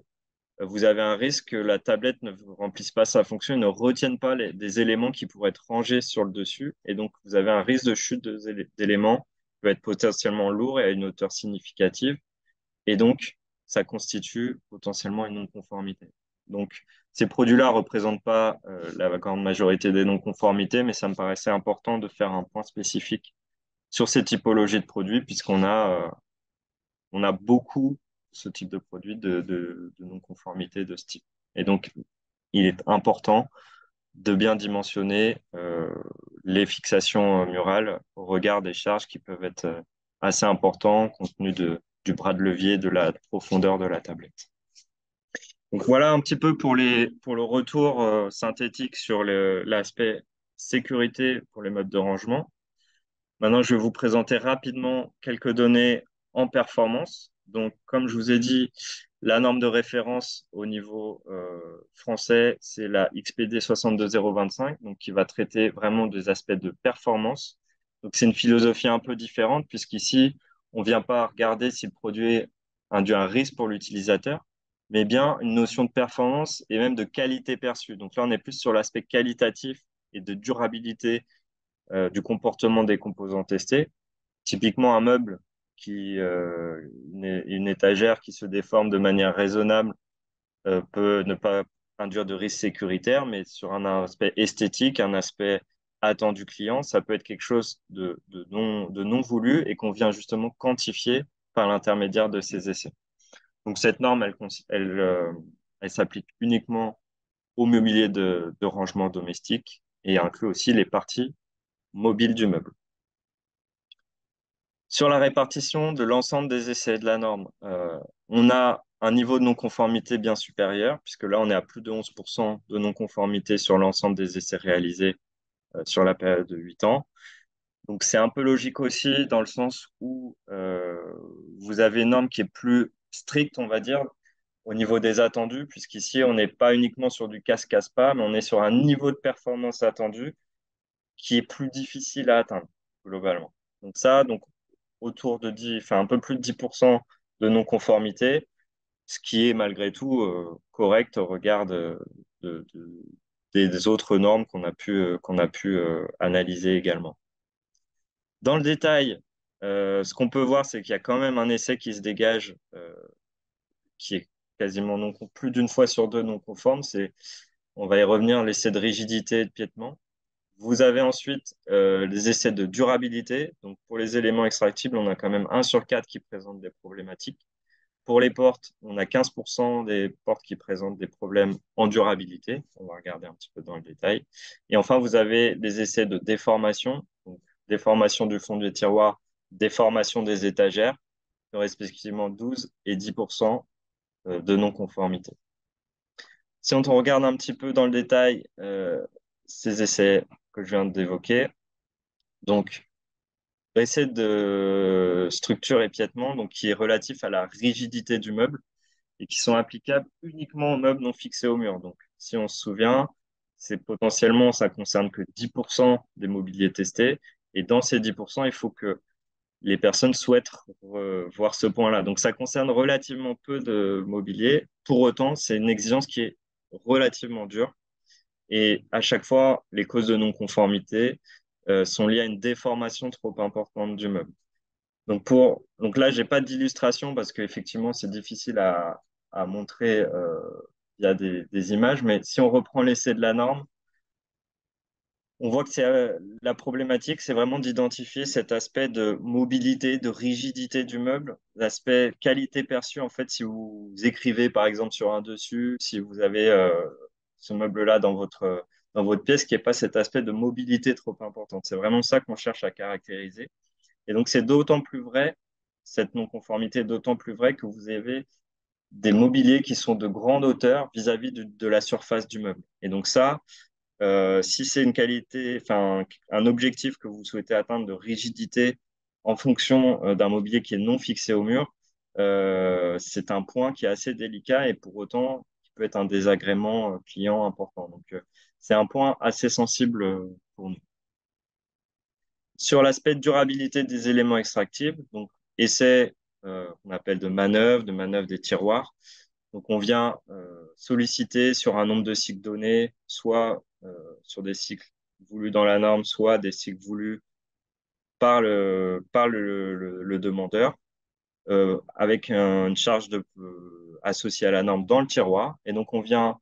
vous avez un risque que la tablette ne remplisse pas sa fonction et ne retienne pas des éléments qui pourraient être rangés sur le dessus. Et donc, vous avez un risque de chute d'éléments qui peut être potentiellement lourd et à une hauteur significative. Et donc, ça constitue potentiellement une non-conformité. Donc, ces produits-là ne représentent pas la grande majorité des non-conformités, mais ça me paraissait important de faire un point spécifique sur ces typologies de produits, on a beaucoup ce type de produits de non-conformité de ce type. Et donc, il est important de bien dimensionner les fixations murales au regard des charges qui peuvent être assez importantes compte tenu du bras de levier, de la profondeur de la tablette. Donc voilà un petit peu pour le retour synthétique sur l'aspect sécurité pour les modes de rangement. Maintenant, je vais vous présenter rapidement quelques données en performance. Donc, comme je vous ai dit, la norme de référence au niveau français, c'est la XPD 62025, donc qui va traiter vraiment des aspects de performance. Donc, c'est une philosophie un peu différente, puisqu'ici, on ne vient pas regarder si le produit induit un risque pour l'utilisateur, mais bien une notion de performance et même de qualité perçue. Donc là, on est plus sur l'aspect qualitatif et de durabilité du comportement des composants testés. Typiquement, un meuble une étagère qui se déforme de manière raisonnable peut ne pas induire de risque sécuritaire, mais sur un aspect esthétique, un aspect attendu client, ça peut être quelque chose de non voulu et qu'on vient justement quantifier par l'intermédiaire de ces essais. Donc cette norme, elle s'applique uniquement au mobilier de rangement domestique et inclut aussi les parties mobiles du meuble. Sur la répartition de l'ensemble des essais de la norme, on a un niveau de non-conformité bien supérieur, puisque là, on est à plus de 11% de non-conformité sur l'ensemble des essais réalisés sur la période de 8 ans. Donc, c'est un peu logique aussi dans le sens où vous avez une norme qui est plus stricte, on va dire, au niveau des attendus, puisqu'ici, on n'est pas uniquement sur du casse-casse-pas, mais on est sur un niveau de performance attendu qui est plus difficile à atteindre, globalement. Donc ça, autour de 10, enfin un peu plus de 10% de non-conformité, ce qui est malgré tout correct au regard de- de- des autres normes qu'on a pu analyser également. Dans le détail, ce qu'on peut voir, c'est qu'il y a quand même un essai qui se dégage, qui est quasiment plus d'une fois sur deux non conforme. On va y revenir, l'essai de rigidité et de piétement. Vous avez ensuite les essais de durabilité. Donc, pour les éléments extractibles, on a quand même 1 sur 4 qui présentent des problématiques. Pour les portes, on a 15% des portes qui présentent des problèmes en durabilité. On va regarder un petit peu dans le détail. Et enfin, vous avez les essais de déformation. Donc, déformation du fond des tiroirs, déformation des étagères, respectivement 12 et 10% de non-conformité. Si on regarde un petit peu dans le détail ces essais que je viens d'évoquer, donc essai de structure et piétement, donc qui est relatif à la rigidité du meuble et qui sont applicables uniquement aux meubles non fixés au mur. Donc, si on se souvient, c'est potentiellement, ça concerne que 10% des mobiliers testés. Et dans ces 10%, il faut que les personnes souhaitent voir ce point-là. Donc, ça concerne relativement peu de mobilier. Pour autant, c'est une exigence qui est relativement dure. Et à chaque fois, les causes de non-conformité sont liées à une déformation trop importante du meuble. Donc là, j'ai pas d'illustration parce qu'effectivement, c'est difficile à montrer via des images. Mais si on reprend l'essai de la norme, on voit que la problématique, c'est vraiment d'identifier cet aspect de mobilité, de rigidité du meuble, l'aspect qualité perçue. En fait, si vous écrivez par exemple sur un dessus, si vous avez ce meuble-là dans votre pièce, qui n'y ait pas cet aspect de mobilité trop important. C'est vraiment ça qu'on cherche à caractériser. Et donc, c'est d'autant plus vrai, cette non-conformité est d'autant plus vrai que vous avez des mobiliers qui sont de grande hauteur vis-à-vis de la surface du meuble. Et donc ça, Si c'est une qualité, enfin un objectif que vous souhaitez atteindre de rigidité en fonction d'un mobilier qui est non fixé au mur, c'est un point qui est assez délicat et pour autant qui peut être un désagrément client important. Donc c'est un point assez sensible pour nous. Sur l'aspect durabilité des éléments extractibles, donc essai qu'on appelle de manœuvre des tiroirs. Donc on vient solliciter sur un nombre de cycles donnés, soit sur des cycles voulus dans la norme, soit des cycles voulus par le demandeur, avec une charge associée à la norme dans le tiroir. Et donc on vient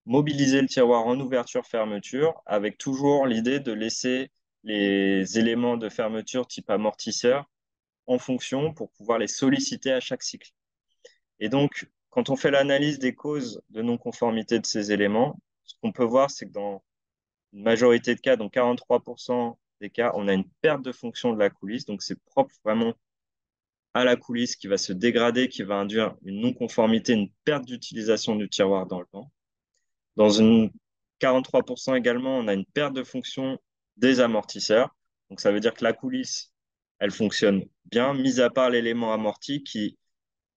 mobiliser le tiroir en ouverture-fermeture, avec toujours l'idée de laisser les éléments de fermeture type amortisseur en fonction pour pouvoir les solliciter à chaque cycle. Et donc, quand on fait l'analyse des causes de non-conformité de ces éléments, ce qu'on peut voir, c'est que dans une majorité de cas, donc 43% des cas, on a une perte de fonction de la coulisse. Donc, c'est propre vraiment à la coulisse qui va se dégrader, qui va induire une non-conformité, une perte d'utilisation du tiroir dans le temps. Dans une 43% également, on a une perte de fonction des amortisseurs. Donc, ça veut dire que la coulisse, elle fonctionne bien, mis à part l'élément amorti qui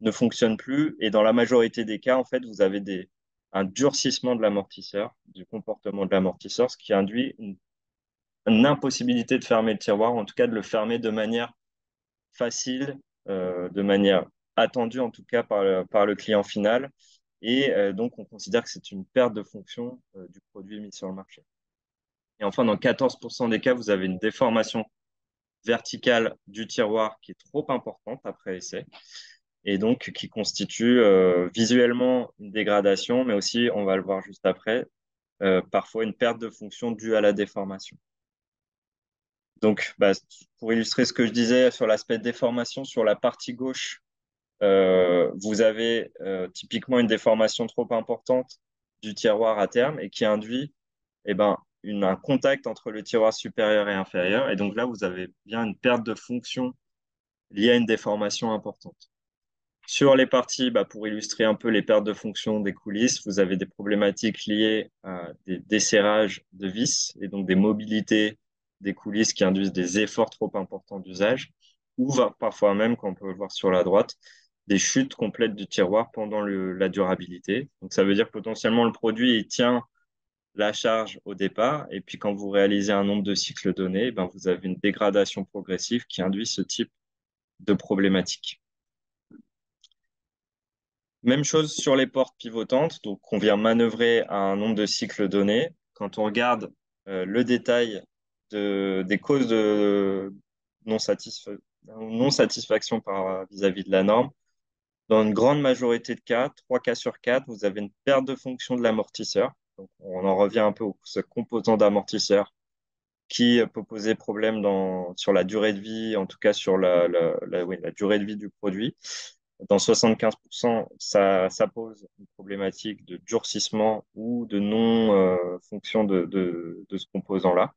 ne fonctionne plus. Et dans la majorité des cas, en fait, vous avez un durcissement de l'amortisseur, du comportement de l'amortisseur, ce qui induit une impossibilité de fermer le tiroir, en tout cas de le fermer de manière facile, de manière attendue en tout cas par le client final. Et donc, on considère que c'est une perte de fonction du produit mis sur le marché. Et enfin, dans 14% des cas, vous avez une déformation verticale du tiroir qui est trop importante après essai et donc qui constitue visuellement une dégradation, mais aussi, on va le voir juste après, parfois une perte de fonction due à la déformation. Donc, bah, pour illustrer ce que je disais sur l'aspect déformation, sur la partie gauche, vous avez typiquement une déformation trop importante du tiroir à terme et qui induit eh ben, un contact entre le tiroir supérieur et inférieur. Et donc là, vous avez bien une perte de fonction liée à une déformation importante. Sur les parties, bah, pour illustrer un peu les pertes de fonction des coulisses, vous avez des problématiques liées à des desserrages de vis et donc des mobilités des coulisses qui induisent des efforts trop importants d'usage, ou parfois même, comme on peut le voir sur la droite, des chutes complètes du tiroir pendant la durabilité. Donc ça veut dire que potentiellement le produit il tient la charge au départ, et puis quand vous réalisez un nombre de cycles donnés, ben, vous avez une dégradation progressive qui induit ce type de problématique. Même chose sur les portes pivotantes. Donc, on vient manœuvrer à un nombre de cycles donné. Quand on regarde le détail des causes de non-satisfaction vis-à-vis de la norme, dans une grande majorité de cas, 3 cas sur 4, vous avez une perte de fonction de l'amortisseur. Donc, on en revient un peu à ce composant d'amortisseur qui peut poser problème sur la durée de vie, en tout cas sur oui, la durée de vie du produit. Dans 75%, ça pose une problématique de durcissement ou de non-fonction de ce composant-là.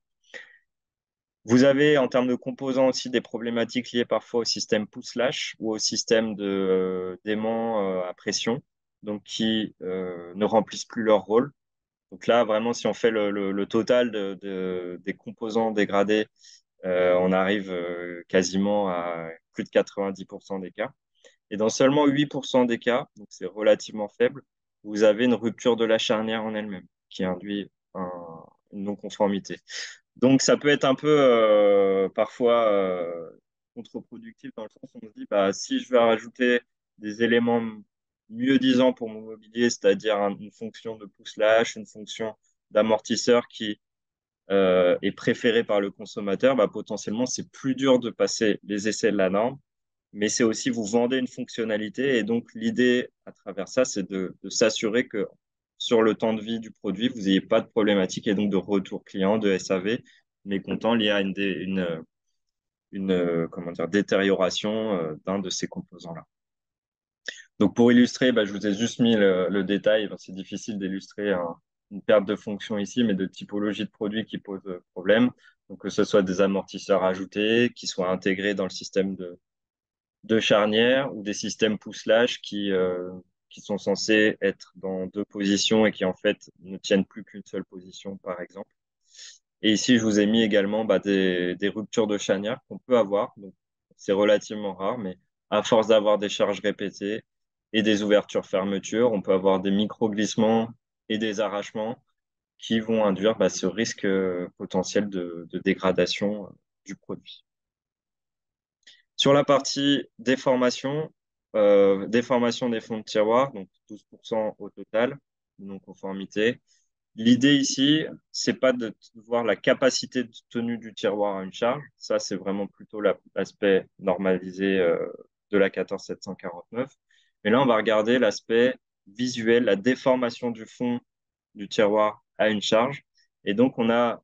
Vous avez, en termes de composants aussi, des problématiques liées parfois au système push-lash ou au système d'aimant à pression, donc qui ne remplissent plus leur rôle. Donc là, vraiment, si on fait le total des composants dégradés, on arrive quasiment à plus de 90% des cas. Et dans seulement 8% des cas, donc c'est relativement faible, vous avez une rupture de la charnière en elle-même qui induit une non-conformité. Donc ça peut être un peu parfois contre-productif dans le sens où on se dit bah, si je veux rajouter des éléments mieux disants pour mon mobilier, c'est-à-dire une fonction de pouce-lâche, une fonction d'amortisseur qui est préférée par le consommateur, bah, potentiellement c'est plus dur de passer les essais de la norme, mais c'est aussi vous vendez une fonctionnalité et donc l'idée à travers ça, c'est de s'assurer que sur le temps de vie du produit, vous n'ayez pas de problématique et donc de retour client, de SAV, mécontent lié à comment dire, détérioration d'un de ces composants-là. Donc pour illustrer, bah, je vous ai juste mis le détail. C'est difficile d'illustrer une perte de fonction ici, mais de typologie de produits qui pose problème. Donc que ce soit des amortisseurs ajoutés, qui soient intégrés dans le système de charnière ou des systèmes pousse-lâche qui sont censés être dans deux positions et qui en fait ne tiennent plus qu'une seule position, par exemple. Et ici, je vous ai mis également des ruptures de chanière qu'on peut avoir. Donc, c'est relativement rare, mais à force d'avoir des charges répétées et des ouvertures-fermetures, on peut avoir des micro-glissements et des arrachements qui vont induire ce risque potentiel de dégradation du produit. Sur la partie déformation des fonds de tiroir, donc 12% au total, non-conformité. L'idée ici, c'est pas de voir la capacité de tenue du tiroir à une charge. Ça, c'est vraiment plutôt l'aspect normalisé de la 14749. Mais là, on va regarder l'aspect visuel, la déformation du fond du tiroir à une charge. Et donc, on a,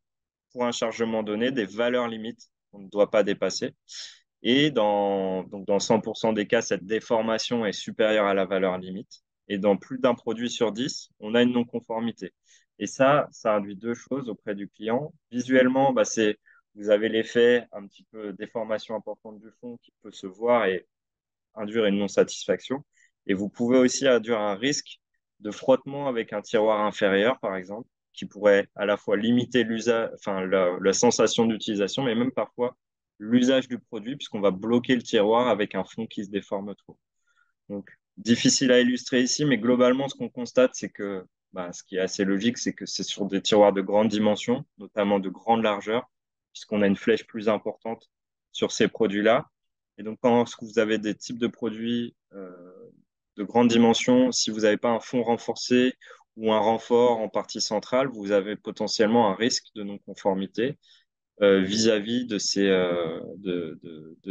pour un chargement donné, des valeurs limites qu'on ne doit pas dépasser. Et donc dans 100% des cas, cette déformation est supérieure à la valeur limite. Et dans plus d'un produit sur 10, on a une non-conformité. Et ça induit deux choses auprès du client. Visuellement, vous avez l'effet un petit peu déformation importante du fond qui peut se voir et induire une non-satisfaction. Et vous pouvez aussi induire un risque de frottement avec un tiroir inférieur, par exemple, qui pourrait à la fois limiter l'usage, enfin, la sensation d'utilisation, mais même parfois l'usage du produit, puisqu'on va bloquer le tiroir avec un fond qui se déforme trop. Donc, difficile à illustrer ici, mais globalement, ce qu'on constate, c'est que ce qui est assez logique, c'est que c'est sur des tiroirs de grande dimension, notamment de grande largeur, puisqu'on a une flèche plus importante sur ces produits-là. Et donc, quand vous avez des types de produits de grande dimension, si vous n'avez pas un fond renforcé ou un renfort en partie centrale, vous avez potentiellement un risque de non-conformité vis-à-vis de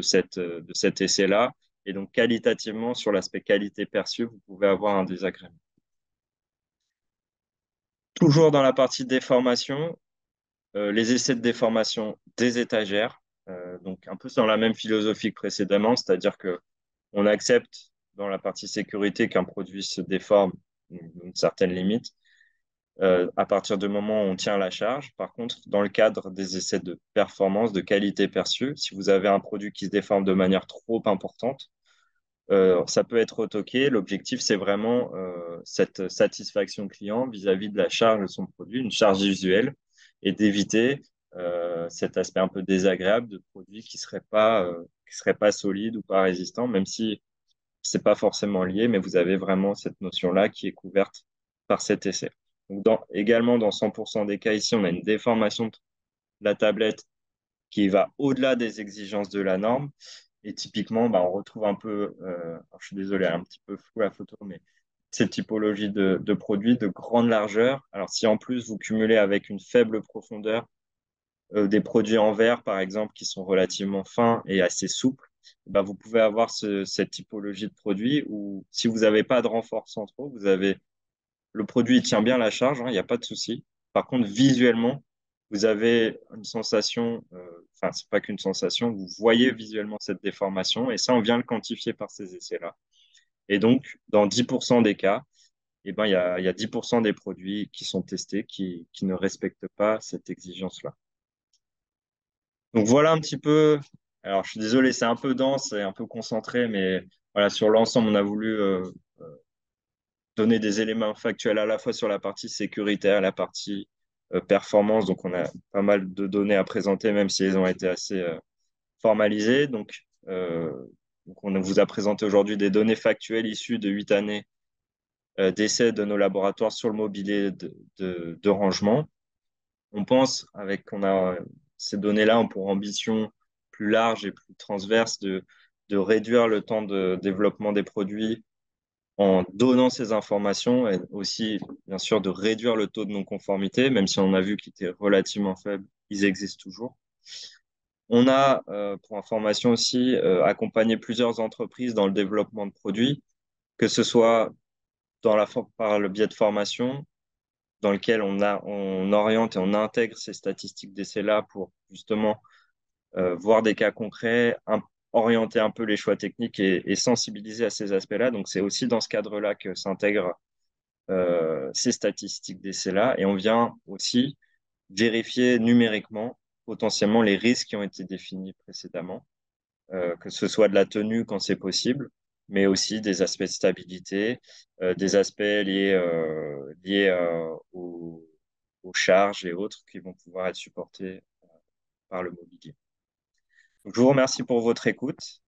cet essai-là. Et donc, qualitativement, sur l'aspect qualité perçue, vous pouvez avoir un désagrément. Toujours dans la partie déformation, les essais de déformation des étagères, donc un peu dans la même philosophie que précédemment, c'est-à-dire que on accepte dans la partie sécurité qu'un produit se déforme une certaine limite à partir du moment où on tient la charge. Par contre, dans le cadre des essais de performance, de qualité perçue, si vous avez un produit qui se déforme de manière trop importante, ça peut être retoqué. L'objectif, c'est vraiment cette satisfaction client vis-à-vis de la charge de son produit, une charge visuelle, et d'éviter cet aspect un peu désagréable de produits qui seraient pas solides ou pas résistants, même si c'est pas forcément lié, mais vous avez vraiment cette notion-là qui est couverte par cet essai. Donc également, dans 100% des cas ici, on a une déformation de la tablette qui va au-delà des exigences de la norme. Et typiquement, on retrouve un peu, alors je suis désolé, un petit peu flou la photo, mais cette typologie de produits de grande largeur. Alors si en plus vous cumulez avec une faible profondeur des produits en verre, par exemple, qui sont relativement fins et assez souples, vous pouvez avoir cette typologie de produit où si vous n'avez pas de renfort centraux, vous avez le produit il tient bien la charge, hein, il n'y a pas de souci. Par contre, visuellement, vous avez une sensation, enfin, c'est pas qu'une sensation, vous voyez visuellement cette déformation et ça, on vient le quantifier par ces essais-là. Et donc, dans 10% des cas, il y a 10% des produits qui sont testés qui ne respectent pas cette exigence-là. Donc voilà un petit peu. Alors, je suis désolé, c'est un peu dense et un peu concentré, mais voilà, sur l'ensemble, on a voulu donner des éléments factuels à la fois sur la partie sécuritaire, la partie performance. Donc, on a pas mal de données à présenter, même si elles ont été assez formalisées. Donc, on vous a présenté aujourd'hui des données factuelles issues de 8 années d'essais de nos laboratoires sur le mobilier de rangement. On pense, avec qu'on a ces données-là, on pour ambition plus large et plus transverse de réduire le temps de développement des produits en donnant ces informations et aussi, bien sûr, de réduire le taux de non-conformité, même si on a vu qu'il était relativement faible, ils existent toujours. On a, pour information aussi, accompagné plusieurs entreprises dans le développement de produits, que ce soit par le biais de formation, dans lequel on oriente et on intègre ces statistiques d'essai-là pour justement voir des cas concrets, orienter un peu les choix techniques et sensibiliser à ces aspects-là. Donc, c'est aussi dans ce cadre-là que s'intègrent ces statistiques d'essai-là. Et on vient aussi vérifier numériquement potentiellement les risques qui ont été définis précédemment, que ce soit de la tenue quand c'est possible, mais aussi des aspects de stabilité, des aspects liés aux charges et autres qui vont pouvoir être supportés par le mobilier. Donc, je vous remercie pour votre écoute